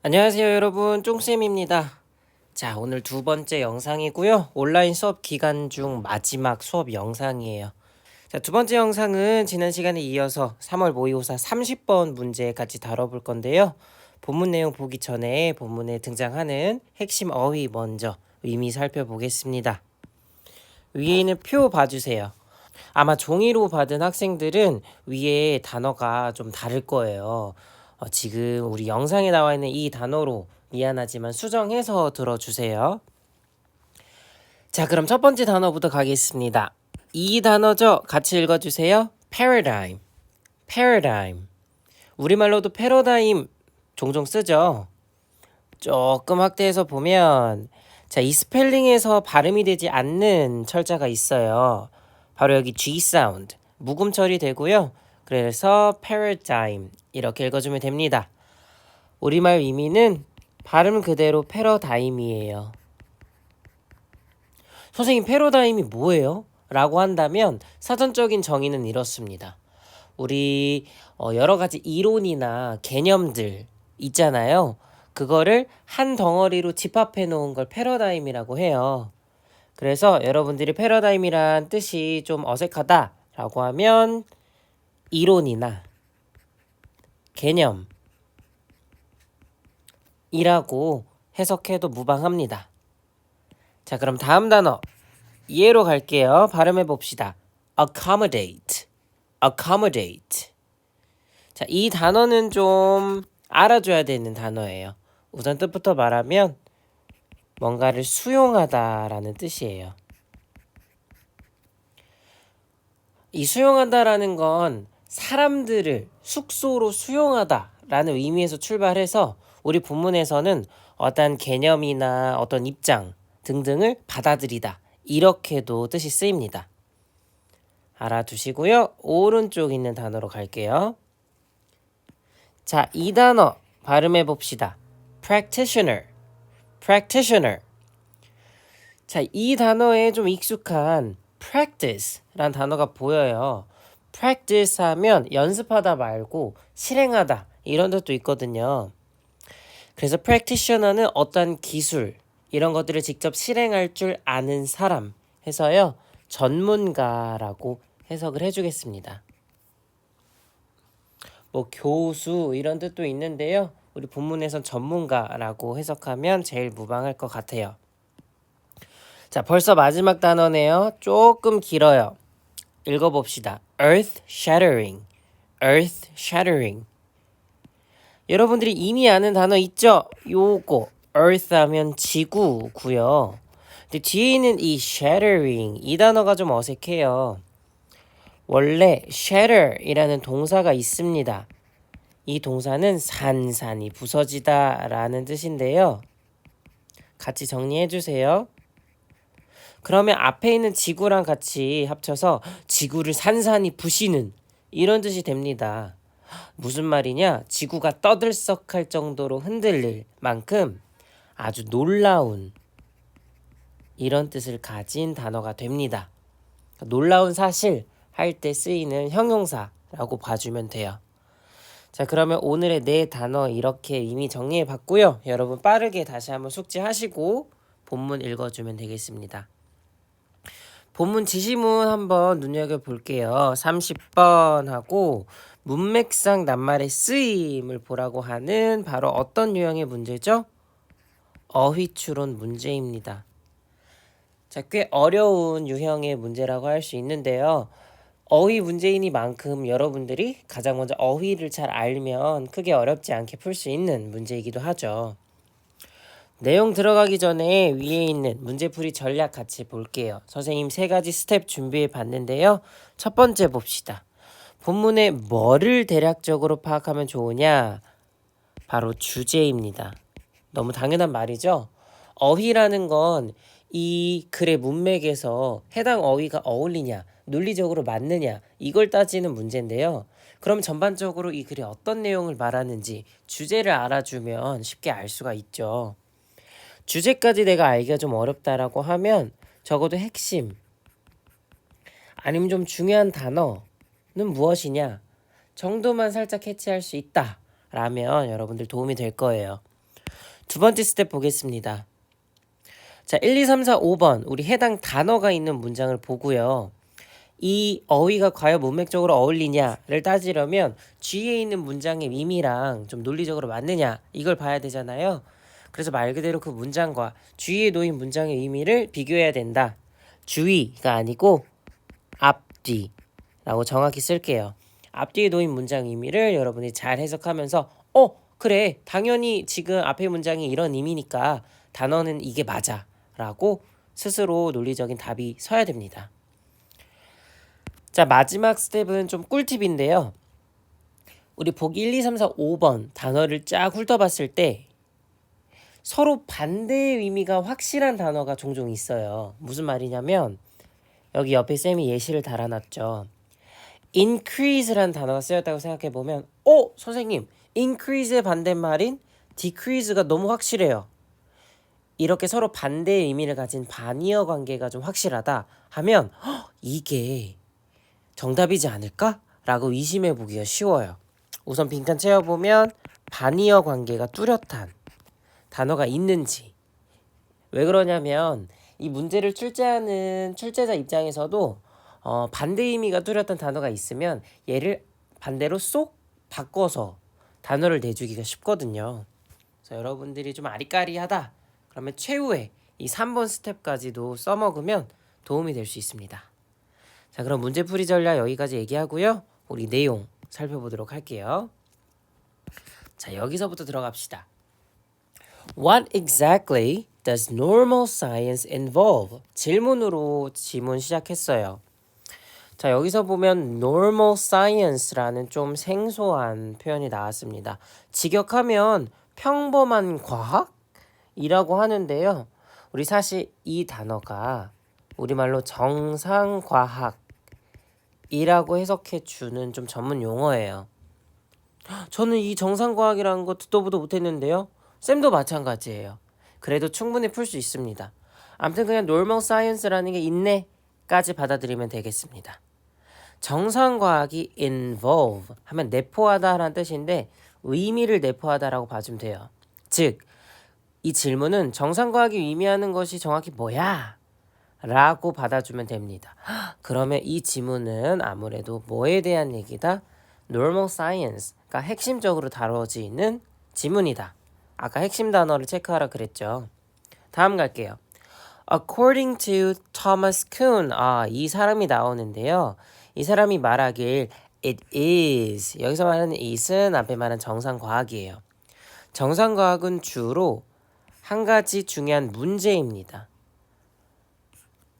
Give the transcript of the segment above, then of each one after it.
안녕하세요 여러분, 쫑쌤입니다. 자, 오늘 두 번째 영상이고요. 온라인 수업 기간 중 마지막 수업 영상이에요. 자, 두 번째 영상은 지난 시간에 이어서 3월 모의고사 30번 문제 같이 다뤄볼 건데요. 본문 내용 보기 전에 본문에 등장하는 핵심 어휘 먼저 의미 살펴보겠습니다. 위에 있는 표 봐주세요. 아마 종이로 받은 학생들은 위에 단어가 좀 다를 거예요. 지금 우리 영상에 나와 있는 이 단어로 미안하지만 수정해서 들어주세요. 자, 그럼 첫 번째 단어부터 가겠습니다. 이 단어죠? 같이 읽어주세요. paradigm, paradigm. 우리말로도 패러다임 종종 쓰죠. 조금 확대해서 보면 자, 이 스펠링에서 발음이 되지 않는 철자가 있어요. 바로 여기 G 사운드, 묵음 처리되고요. 그래서 paradigm 이렇게 읽어주면 됩니다. 우리말 의미는 발음 그대로 패러다임이에요. 선생님, 패러다임이 뭐예요? 라고 한다면 사전적인 정의는 이렇습니다. 우리 여러 가지 이론이나 개념들 있잖아요. 그거를 한 덩어리로 집합해 놓은 걸 패러다임이라고 해요. 그래서 여러분들이 패러다임이란 뜻이 좀 어색하다라고 하면 이론이나 개념이라고 해석해도 무방합니다. 자, 그럼 다음 단어 예로 갈게요. 발음해 봅시다. accommodate, accommodate. 자, 이 단어는 좀 알아줘야 되는 단어예요. 우선 뜻부터 말하면 뭔가를 수용하다라는 뜻이에요. 이 수용하다라는 건 사람들을 숙소로 수용하다라는 의미에서 출발해서 우리 본문에서는 어떤 개념이나 어떤 입장 등등을 받아들이다 이렇게도 뜻이 쓰입니다. 알아두시고요. 오른쪽 있는 단어로 갈게요. 자, 이 단어 발음해 봅시다. practitioner, practitioner. 자, 이 단어에 좀 익숙한 practice라는 단어가 보여요. practice 하면 연습하다 말고 실행하다 이런 뜻도 있거든요. 그래서 practitioner는 어떤 기술 이런 것들을 직접 실행할 줄 아는 사람 해서요. 전문가라고 해석을 해주겠습니다. 뭐 교수 이런 뜻도 있는데요. 우리 본문에선 전문가라고 해석하면 제일 무방할 것 같아요. 자, 벌써 마지막 단어네요. 조금 길어요. 읽어봅시다. earth shattering, earth shattering. 여러분들이 이미 아는 단어 있죠? 요거 earth 하면 지구고요. 근데 뒤에 있는 이 shattering 이 단어가 좀 어색해요. 원래 shatter이라는 동사가 있습니다. 이 동사는 산산이 부서지다 라는 뜻인데요. 같이 정리해 주세요. 그러면 앞에 있는 지구랑 같이 합쳐서 지구를 산산이 부시는 이런 뜻이 됩니다. 무슨 말이냐? 지구가 떠들썩할 정도로 흔들릴 만큼 아주 놀라운 이런 뜻을 가진 단어가 됩니다. 놀라운 사실 할 때 쓰이는 형용사라고 봐주면 돼요. 자, 그러면 오늘의 네 단어 이렇게 이미 정리해 봤고요. 여러분 빠르게 다시 한번 숙지하시고 본문 읽어주면 되겠습니다. 본문 지시문 한번 눈여겨볼게요. 30번하고 문맥상 낱말의 쓰임을 보라고 하는 바로 어떤 유형의 문제죠? 어휘추론 문제입니다. 자, 꽤 어려운 유형의 문제라고 할 수 있는데요. 어휘 문제이니만큼 여러분들이 가장 먼저 어휘를 잘 알면 크게 어렵지 않게 풀 수 있는 문제이기도 하죠. 내용 들어가기 전에 위에 있는 문제풀이 전략 같이 볼게요. 선생님 3가지 스텝 준비해 봤는데요. 첫 번째 봅시다. 본문에 뭐를 대략적으로 파악하면 좋으냐? 바로 주제입니다. 너무 당연한 말이죠. 어휘라는 건 이 글의 문맥에서 해당 어휘가 어울리냐, 논리적으로 맞느냐 이걸 따지는 문제인데요. 그럼 전반적으로 이 글이 어떤 내용을 말하는지 주제를 알아주면 쉽게 알 수가 있죠. 주제까지 내가 알기가 좀 어렵다라고 하면 적어도 핵심 아니면 좀 중요한 단어는 무엇이냐 정도만 살짝 캐치할 수 있다 라면 여러분들 도움이 될 거예요. 두 번째 스텝 보겠습니다. 자, 1, 2, 3, 4, 5번 우리 해당 단어가 있는 문장을 보고요. 이 어휘가 과연 문맥적으로 어울리냐를 따지려면 뒤에 있는 문장의 의미랑 좀 논리적으로 맞느냐 이걸 봐야 되잖아요. 그래서 말 그대로 그 문장과 뒤에 놓인 문장의 의미를 비교해야 된다. 주의가 아니고 앞뒤라고 정확히 쓸게요. 앞뒤에 놓인 문장 의미를 여러분이 잘 해석하면서 그래 당연히 지금 앞에 문장이 이런 의미니까 단어는 이게 맞아 라고 스스로 논리적인 답이 서야 됩니다. 자, 마지막 스텝은 좀 꿀팁인데요. 우리 보기 1, 2, 3, 4, 5번 단어를 쫙 훑어봤을 때 서로 반대의 의미가 확실한 단어가 종종 있어요. 무슨 말이냐면 여기 옆에 쌤이 예시를 달아놨죠. increase란 단어가 쓰였다고 생각해보면 선생님 increase의 반대말인 decrease가 너무 확실해요. 이렇게 서로 반대의 의미를 가진 반의어 관계가 좀 확실하다 하면 이게 정답이지 않을까? 라고 의심해 보기가 쉬워요. 우선 빈칸 채워보면 반의어 관계가 뚜렷한 단어가 있는지. 왜 그러냐면 이 문제를 출제하는 출제자 입장에서도 반대 의미가 뚜렷한 단어가 있으면 얘를 반대로 쏙 바꿔서 단어를 내주기가 쉽거든요. 그래서 여러분들이 좀 아리까리하다 그러면 최후의 이 3번 스텝까지도 써먹으면 도움이 될 수 있습니다. 자, 그럼 문제풀이 전략 여기까지 얘기하고요. 우리 내용 살펴보도록 할게요. 자, 여기서부터 들어갑시다. What exactly does normal science involve? 질문으로 지문 시작했어요. 자, 여기서 보면 normal science라는 좀 생소한 표현이 나왔습니다. 직역하면 평범한 과학이라고 하는데요. 우리 사실 이 단어가 우리말로 정상과학이라고 해석해 주는 좀 전문 용어예요. 저는 이 정상과학이라는 거 듣도 보도 못했는데요. 쌤도 마찬가지예요. 그래도 충분히 풀 수 있습니다. 아무튼 그냥 normal science라는 게 있네까지 받아들이면 되겠습니다. 정상과학이 involve 하면 내포하다라는 뜻인데 의미를 내포하다라고 봐주면 돼요. 즉, 이 질문은 정상과학이 의미하는 것이 정확히 뭐야? 라고 받아주면 됩니다. 그러면 이 지문은 아무래도 뭐에 대한 얘기다? normal science, 그러니까 핵심적으로 다뤄지는 지문이다. 아까 핵심 단어를 체크하라 그랬죠. 다음 갈게요. According to Thomas Kuhn, 이 사람이 나오는데요. 이 사람이 말하길 it is, 여기서 말하는 it은 앞에 말한 정상과학이에요. 정상과학은 주로 한 가지 중요한 문제입니다.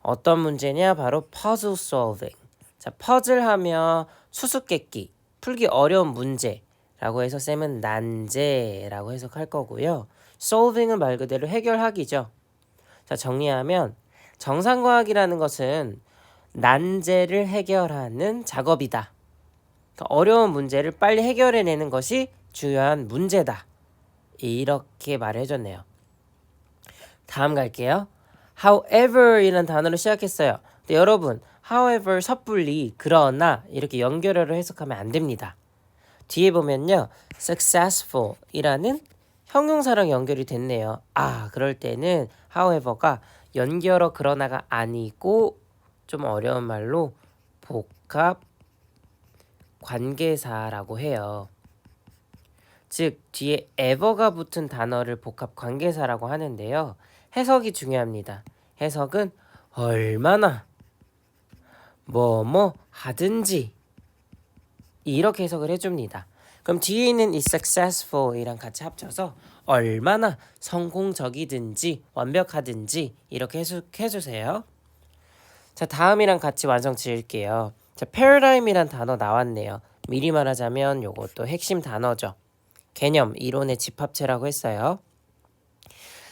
어떤 문제냐? 바로 puzzle solving. 자, 퍼즐 하면 수수께끼, 풀기 어려운 문제라고 해서 쌤은 난제라고 해석할 거고요. solving은 말 그대로 해결하기죠. 자, 정리하면 정상과학이라는 것은 난제를 해결하는 작업이다. 그러니까 어려운 문제를 빨리 해결해내는 것이 중요한 문제다. 이렇게 말해줬네요. 다음 갈게요. However 이라는 단어로 시작했어요. 근데 여러분, however 섣불리 그러나 이렇게 연결어로 해석하면 안 됩니다. 뒤에 보면요. successful 이라는 형용사랑 연결이 됐네요. 그럴 때는 however가 연결어 그러나가 아니고 좀 어려운 말로 복합 관계사라고 해요. 즉 뒤에 ever가 붙은 단어를 복합 관계사라고 하는데요. 해석이 중요합니다. 해석은 얼마나 뭐뭐 하든지 이렇게 해석을 해줍니다. 그럼 뒤에 있는 이 successful이랑 같이 합쳐서 얼마나 성공적이든지 완벽하든지 이렇게 해석해주세요. 자, 다음이랑 같이 완성 지을게요. 자, paradigm이란 단어 나왔네요. 미리 말하자면 요것도 핵심 단어죠. 개념, 이론의 집합체라고 했어요.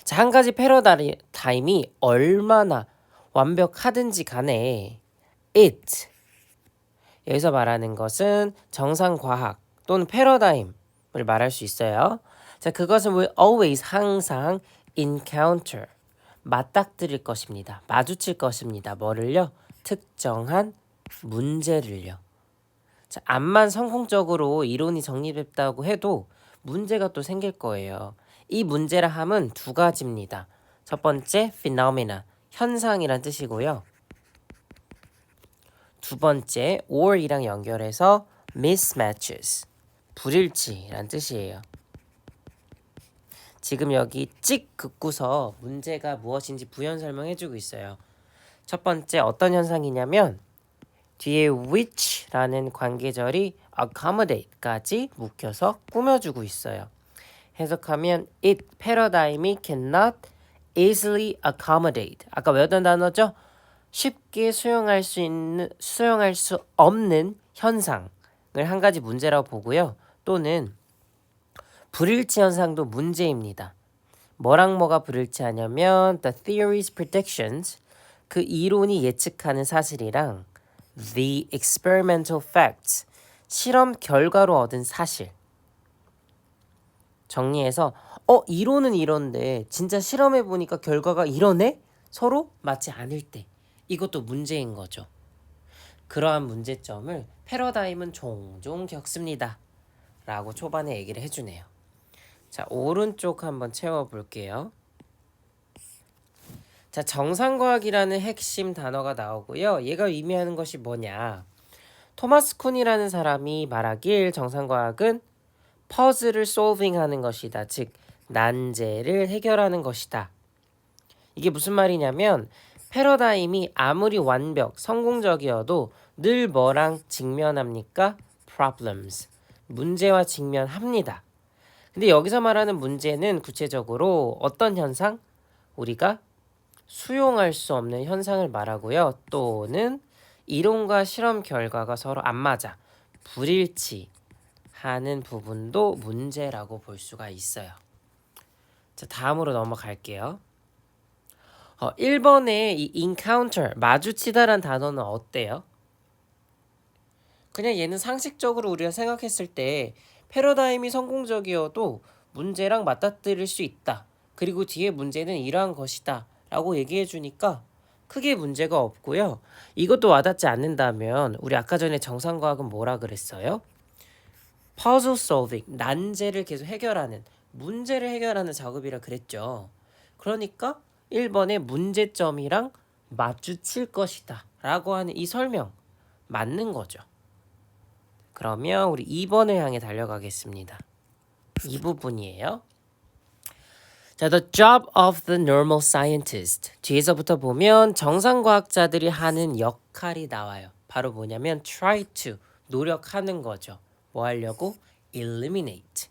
자, 한 가지 패러다임이 얼마나 완벽하든지 간에 it, 여기서 말하는 것은 정상과학 또는 패러다임을 말할 수 있어요. 자, 그것은 will always, 항상 encounter, 맞닥뜨릴 것입니다. 마주칠 것입니다. 뭐를요? 특정한 문제를요. 자, 암만 성공적으로 이론이 정립됐다고 해도 문제가 또 생길 거예요. 이 문제라 함은 두 가지입니다. 첫 번째 phenomena, 현상이란 뜻이고요. 두 번째 or이랑 연결해서 mismatches, 불일치란 뜻이에요. 지금 여기 찍 긋고서 문제가 무엇인지 부연 설명해주고 있어요. 첫 번째 어떤 현상이냐면 뒤에 which라는 관계절이 accommodate까지 묶여서 꾸며주고 있어요. 해석하면 it paradigm이 cannot easily accommodate. 아까 외웠던 단어죠? 쉽게 수용할 수 없는 현상을 한 가지 문제라고 보고요. 또는 불일치 현상도 문제입니다. 뭐랑 뭐가 불일치하냐면 the theory's predictions, 그 이론이 예측하는 사실이랑 the experimental facts, 실험 결과로 얻은 사실. 정리해서 이론은 이런데 진짜 실험해 보니까 결과가 이러네? 서로 맞지 않을 때. 이것도 문제인 거죠. 그러한 문제점을 패러다임은 종종 겪습니다. 라고 초반에 얘기를 해주네요. 자, 오른쪽 한번 채워볼게요. 자, 정상과학이라는 핵심 단어가 나오고요. 얘가 의미하는 것이 뭐냐. 토마스 쿤이라는 사람이 말하길 정상과학은 퍼즐을 솔빙하는 것이다. 즉, 난제를 해결하는 것이다. 이게 무슨 말이냐면 패러다임이 아무리 성공적이어도 늘 뭐랑 직면합니까? problems, 문제와 직면합니다. 근데 여기서 말하는 문제는 구체적으로 어떤 현상? 우리가 수용할 수 없는 현상을 말하고요. 또는 이론과 실험 결과가 서로 안 맞아, 불일치하는 부분도 문제라고 볼 수가 있어요. 자, 다음으로 넘어갈게요. 1번에 이 encounter, 마주치다란 단어는 어때요? 그냥 얘는 상식적으로 우리가 생각했을 때 패러다임이 성공적이어도 문제랑 맞닥뜨릴 수 있다. 그리고 뒤에 문제는 이러한 것이다. 라고 얘기해 주니까 크게 문제가 없고요. 이것도 와닿지 않는다면 우리 아까 전에 정상과학은 뭐라 그랬어요? puzzle solving, 난제를 계속 해결하는, 문제를 해결하는 작업이라 그랬죠. 그러니까 1번의 문제점이랑 마주칠 것이다 라고 하는 이 설명 맞는 거죠. 그러면 우리 2번을 향해 달려가겠습니다. 이 부분이에요. 자, the job of the normal scientist. 뒤에서부터 보면 정상과학자들이 하는 역할이 나와요. 바로 뭐냐면 try to, 노력하는 거죠. 뭐 하려고? eliminate.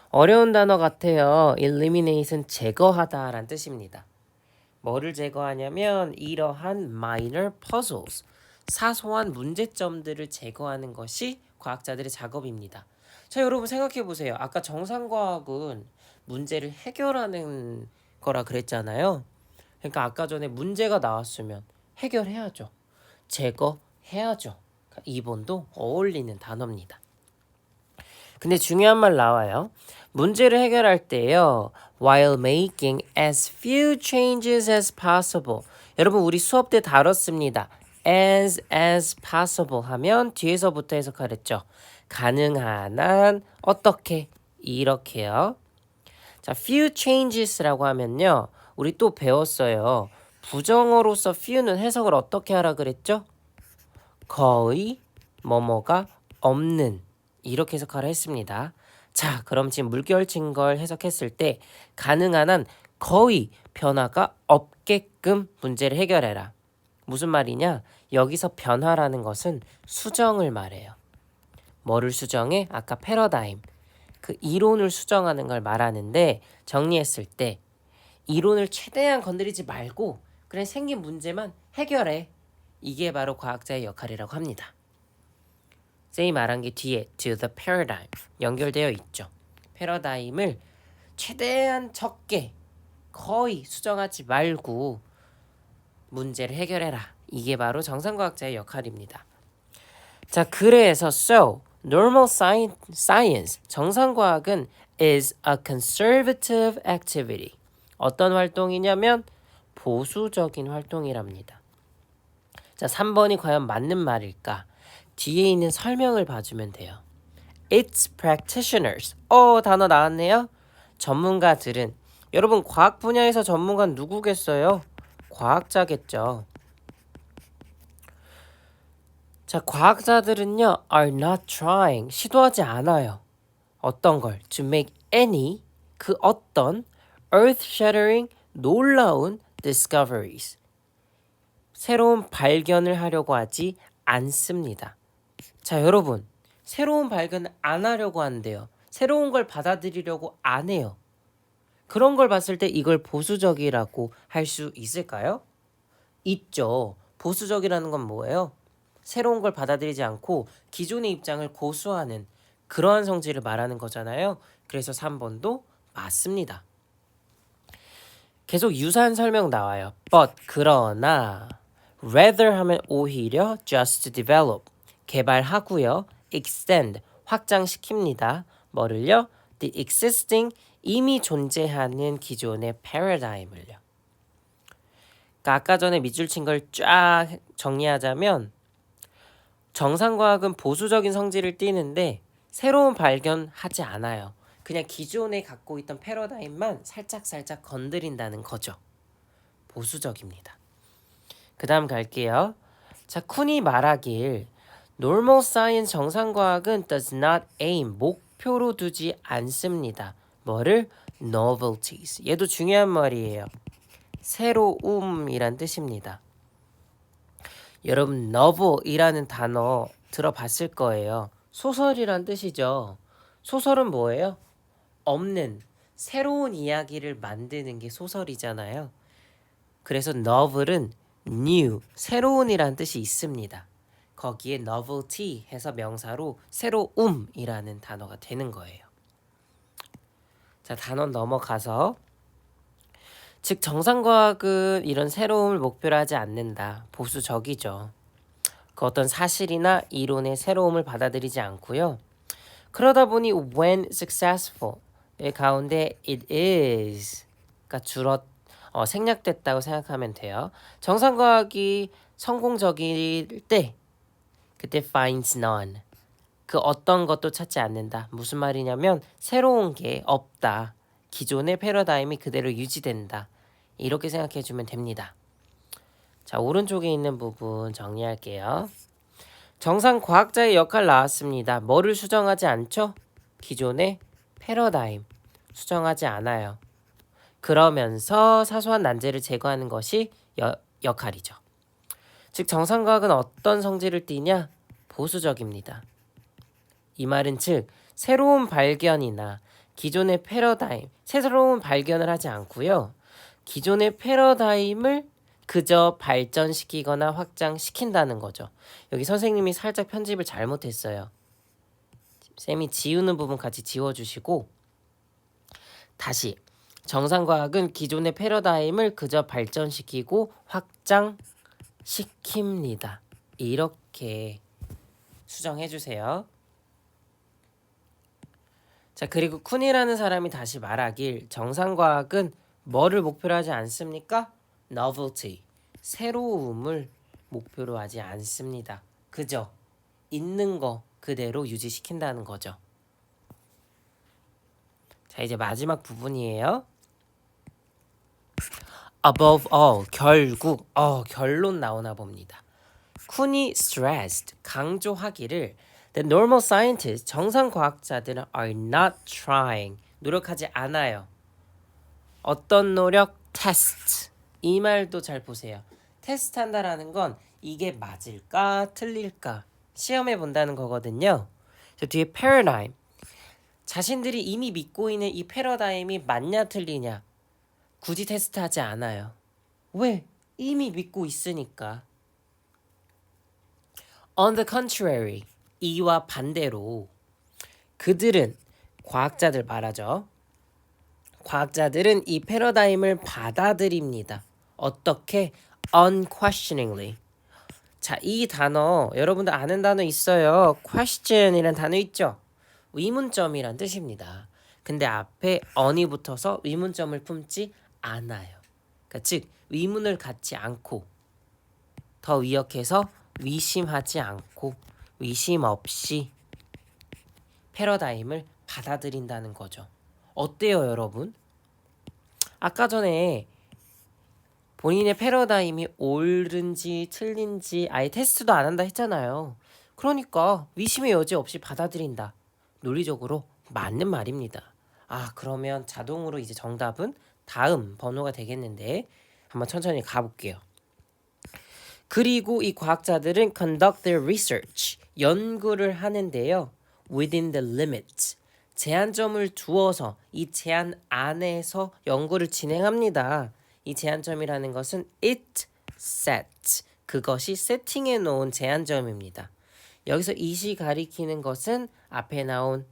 어려운 단어 같아요. eliminate은 제거하다라는 뜻입니다. 뭐를 제거하냐면 이러한 minor puzzles, 사소한 문제점들을 제거하는 것이 과학자들의 작업입니다. 자, 여러분 생각해 보세요. 아까 정상과학은 문제를 해결하는 거라 그랬잖아요. 그러니까 아까 전에 문제가 나왔으면 해결해야죠. 제거해야죠. 그러니까 2번도 어울리는 단어입니다. 근데 중요한 말 나와요. 문제를 해결할 때요. While making as few changes as possible. 여러분 우리 수업 때 다뤘습니다. as possible 하면 뒤에서부터 해석하랬죠. 가능한 한 어떻게 이렇게요. 자, few changes라고 하면요. 우리 또 배웠어요. 부정어로서 few는 해석을 어떻게 하라 그랬죠? 거의 뭐뭐가 없는, 이렇게 해석하라 했습니다. 자, 그럼 지금 물결친 걸 해석했을 때 가능한 한 거의 변화가 없게끔 문제를 해결해라. 무슨 말이냐? 여기서 변화라는 것은 수정을 말해요. 뭐를 수정해? 아까 패러다임, 그 이론을 수정하는 걸 말하는데 정리했을 때 이론을 최대한 건드리지 말고 그냥 생긴 문제만 해결해. 이게 바로 과학자의 역할이라고 합니다. 쌤이 말한 게 뒤에 to the paradigm 연결되어 있죠. 패러다임을 최대한 적게, 거의 수정하지 말고 문제를 해결해라. 이게 바로 정상과학자의 역할입니다. 자, 그래서 so normal science, 정상과학은 is a conservative activity. 어떤 활동이냐면 보수적인 활동이랍니다. 자, 3번이 과연 맞는 말일까? 뒤에 있는 설명을 봐주면 돼요. Its practitioners. 단어 나왔네요. 전문가들은 여러분 과학 분야에서 전문가는 누구겠어요? 과학자겠죠. 자, 과학자들은요 are not trying 시도하지 않아요. 어떤 걸 to make any 그 어떤 earth-shattering 놀라운 discoveries 새로운 발견을 하려고 하지 않습니다. 자, 여러분 새로운 발견을 안 하려고 하는데요. 새로운 걸 받아들이려고 안 해요. 그런 걸 봤을 때 이걸 보수적이라고 할 수 있을까요? 있죠. 보수적이라는 건 뭐예요? 새로운 걸 받아들이지 않고 기존의 입장을 고수하는 그러한 성질을 말하는 거잖아요. 그래서 3번도 맞습니다. 계속 유사한 설명 나와요. But 그러나 rather 하면 오히려 just develop 개발하고요. extend 확장시킵니다. 뭐를요? The existing 이미 존재하는 기존의 paradigm을요. 그러니까 아까 전에 밑줄 친 걸 쫙 정리하자면 정상과학은 보수적인 성질을 띠는데 새로운 발견하지 않아요. 그냥 기존에 갖고 있던 패러다임만 살짝살짝 건드린다는 거죠. 보수적입니다. 그 다음 갈게요. 자, 쿤이 말하길 Normal Science 정상과학은 does not aim 목표로 두지 않습니다. 뭐를? Novelties. 얘도 중요한 말이에요. 새로움이란 뜻입니다. 여러분 novel이라는 단어 들어봤을 거예요. 소설이란 뜻이죠. 소설은 뭐예요? 없는 새로운 이야기를 만드는 게 소설이잖아요. 그래서 novel은 new, 새로운이란 뜻이 있습니다. 거기에 novelty 해서 명사로 새로움이라는 단어가 되는 거예요. 자, 단원 넘어가서 즉 정상과학은 이런 새로움을 목표로 하지 않는다. 보수적이죠. 그 어떤 사실이나 이론의 새로움을 받아들이지 않고요. 그러다 보니 when successful 가운데 it is가 생략됐다고 생각하면 돼요. 정상과학이 성공적일 때 그때 finds none 그 어떤 것도 찾지 않는다. 무슨 말이냐면 새로운 게 없다. 기존의 패러다임이 그대로 유지된다. 이렇게 생각해주면 됩니다. 자, 오른쪽에 있는 부분 정리할게요. 정상 과학자의 역할 나왔습니다. 뭐를 수정하지 않죠? 기존의 패러다임 수정하지 않아요. 그러면서 사소한 난제를 제거하는 것이 역할이죠. 즉 정상과학은 어떤 성질을 띠냐? 보수적입니다. 이 말은 즉 새로운 발견이나 기존의 패러다임, 새로운 발견을 하지 않고요. 기존의 패러다임을 그저 발전시키거나 확장시킨다는 거죠. 여기 선생님이 살짝 편집을 잘못했어요. 쌤이 지우는 부분 같이 지워주시고 다시 정상과학은 기존의 패러다임을 그저 발전시키고 확장시킵니다. 이렇게 수정해주세요. 자, 그리고 쿤이라는 사람이 다시 말하길 정상과학은 뭐를 목표로 하지 않습니까? novelty, 새로움을 목표로 하지 않습니다. 그저 있는 거 그대로 유지시킨다는 거죠. 자, 이제 마지막 부분이에요. above all, 결국 결론 나오나 봅니다. 쿤이 stressed, 강조하기를 The normal scientists, 정상 과학자들은 are not trying, 노력하지 않아요. 어떤 노력? test. 이 말도 잘 보세요. 테스트 한다라는 건 이게 맞을까 틀릴까 시험해 본다는 거거든요. 저 뒤에 paradigm. 자신들이 이미 믿고 있는 이 패러다임이 맞냐 틀리냐 굳이 테스트하지 않아요. 왜? 이미 믿고 있으니까. On the contrary, 이와 반대로 그들은 과학자들 말하죠. 과학자들은 이 패러다임을 받아들입니다. 어떻게? unquestioningly. 자, 이 단어 여러분들 아는 단어 있어요. question이라는 단어 있죠. 의문점이란 뜻입니다. 근데 앞에 on이 붙어서 의문점을 품지 않아요. 그러니까 즉 의문을 갖지 않고 더 위역해서 의심하지 않고 의심 없이 패러다임을 받아들인다는 거죠. 어때요, 여러분? 아까 전에 본인의 패러다임이 옳은지 틀린지 아예 테스트도 안 한다 했잖아요. 그러니까 의심의 여지 없이 받아들인다. 논리적으로 맞는 말입니다. 아, 그러면 자동으로 이제 정답은 다음 번호가 되겠는데 한번 천천히 가볼게요. 그리고 이 과학자들은 conduct their research, 연구를 하는데요. within the limits, 제한점을 두어서 이 제한 안에서 연구를 진행합니다. 이 제한점이라는 것은 it sets, 그것이 세팅해 놓은 제한점입니다. 여기서 it이 가리키는 것은 앞에 나온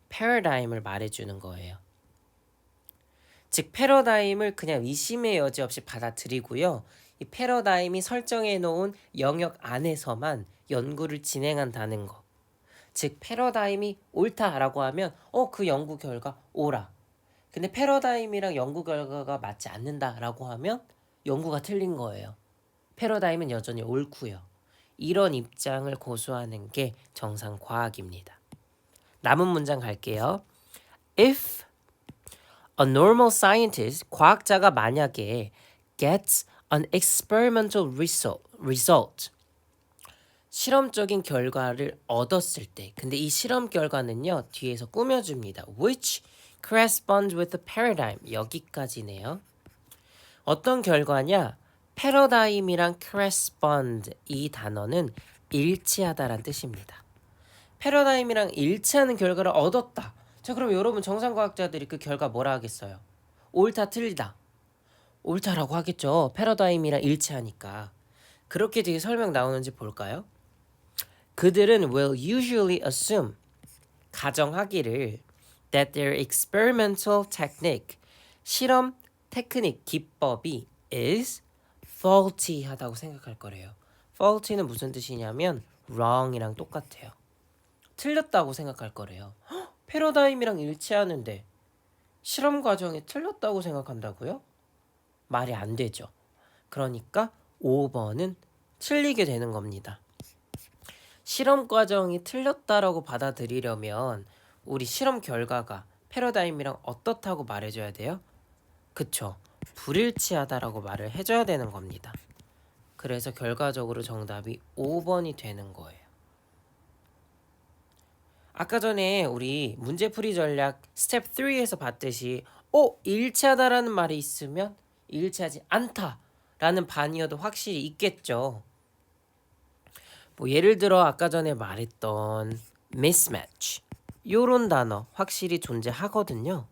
paradigm을 말해주는 거예요. 즉 패러다임을 그냥 의심의 여지 없이 받아들이고요. 이 패러다임이 설정해 놓은 영역 안에서만 연구를 진행한다는 거. 즉 패러다임이 옳다라고 하면 그 연구 결과 옳아. 근데 패러다임이랑 연구 결과가 맞지 않는다라고 하면 연구가 틀린 거예요. 패러다임은 여전히 옳고요. 이런 입장을 고수하는 게 정상 과학입니다. 남은 문장 갈게요. If A normal scientist, 과학자가 만약에 gets an experimental result, 실험적인 결과를 얻었을 때, 근데 이 실험 결과는요, 뒤에서 꾸며줍니다. which corresponds with the paradigm, 여기까지네요. 어떤 결과냐? 패러다임이랑 correspond, 이 단어는 일치하다란 뜻입니다. 패러다임이랑 일치하는 결과를 얻었다. 자, 그럼 여러분 정상과학자들이 그 결과 뭐라 하겠어요? 옳다, 틀리다. 옳다라고 하겠죠. 패러다임이랑 일치하니까. 그렇게 뒤에 설명 나오는지 볼까요? 그들은 will usually assume, 가정하기를 that their experimental technique, 실험 테크닉, 기법이 is faulty 하다고 생각할 거래요. faulty는 무슨 뜻이냐면 wrong이랑 똑같아요. 틀렸다고 생각할 거래요. 패러다임이랑 일치하는데 실험 과정이 틀렸다고 생각한다고요? 말이 안 되죠. 그러니까 5번은 틀리게 되는 겁니다. 실험 과정이 틀렸다라고 받아들이려면 우리 실험 결과가 패러다임이랑 어떻다고 말해줘야 돼요? 그쵸. 불일치하다라고 말을 해줘야 되는 겁니다. 그래서 결과적으로 정답이 5번이 되는 거예요. 아까 전에 우리 문제풀이 전략 스텝 3에서 봤듯이 일치하다라는 말이 있으면 일치하지 않다라는 반이어도 확실히 있겠죠. 뭐 예를 들어 아까 전에 말했던 mismatch, 요런 단어 확실히 존재하거든요.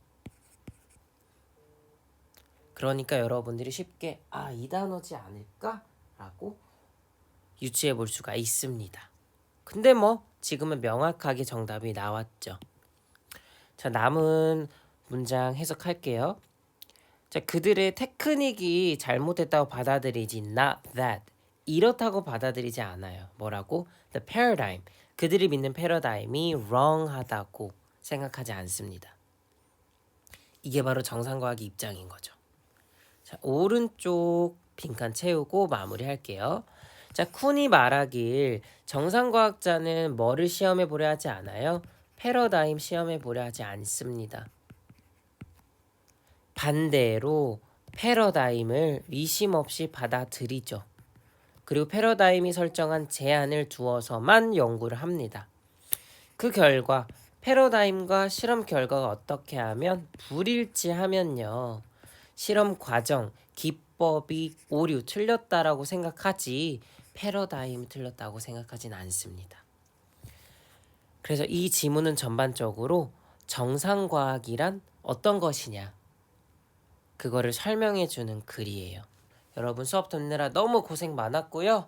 그러니까 여러분들이 쉽게 이 단어지 않을까라고 유추해 볼 수가 있습니다. 근데 뭐 지금은 명확하게 정답이 나왔죠. 자, 남은 문장 해석할게요. 자, 그들의 테크닉이 잘못됐다고 받아들이지 not that, 이렇다고 받아들이지 않아요. 뭐라고? The paradigm, 그들이 믿는 패러다임이 wrong하다고 생각하지 않습니다. 이게 바로 정상과학의 입장인 거죠. 자, 오른쪽 빈칸 채우고 마무리할게요. 자, 쿤이 말하길 정상과학자는 뭐를 시험해 보려 하지 않아요? 패러다임 시험해 보려 하지 않습니다. 반대로 패러다임을 의심 없이 받아들이죠. 그리고 패러다임이 설정한 제한을 두어서만 연구를 합니다. 그 결과 패러다임과 실험 결과가 어떻게 하면 불일치하면요. 실험 과정, 기법이 오류, 틀렸다라고 생각하지 패러다임이 틀렸다고 생각하진 않습니다. 그래서 이 지문은 전반적으로 정상과학이란 어떤 것이냐, 그거를 설명해주는 글이에요. 여러분 수업 듣느라 너무 고생 많았고요.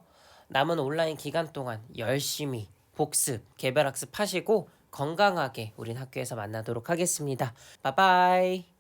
남은 온라인 기간 동안 열심히 복습, 개별학습 하시고 건강하게 우린 학교에서 만나도록 하겠습니다. 바이바이.